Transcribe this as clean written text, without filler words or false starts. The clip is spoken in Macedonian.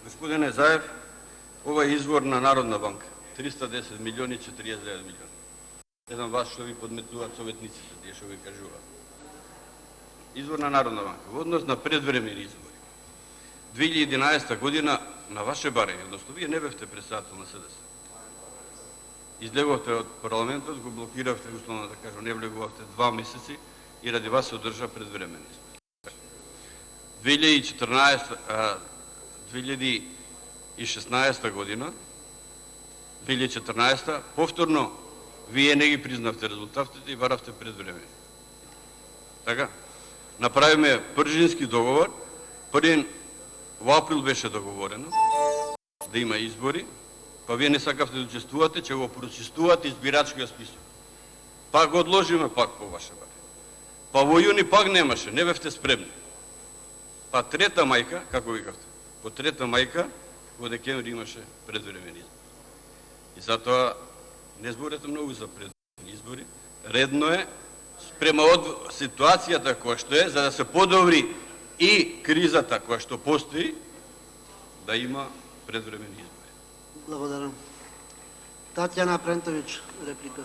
Господине Заев, ова е извор на Народна банка. 310 милиони, 49 милиони. Еден вас што ви подметнуваат советниците, тие што ви кажуваат. Извор на Народна банка. Во однос на предвремени избори. 2011 година на ваше барење, односно вие не бевте председател на СДС. Излеговте од парламентот, го блокиравте, условно да кажам, не влегувавте 2 месеци и ради вас се одржа предвремени избори. 2016 година, 2014, повторно, вие не ги признавте резултатите и баравте предвремени. Така? Направиме пржински договор, првен во април беше договорено да има избори, па вие не сакавте да учествувате, че го прочистувате избирачкиот список. Пак го одложиме пак по ваше баре. Па во јуни пак немаше, не бевте спремни. Па трета мајка, како викавте, по трета мајка во декември имаше предвремени избори. И затоа не зборете многу за предвремени избори. Редно е, спрема од ситуацијата која што е, за да се подобри и кризата која што постои, да има предвремени избори. Благодарам. Татјана Прентовиќ, реплика.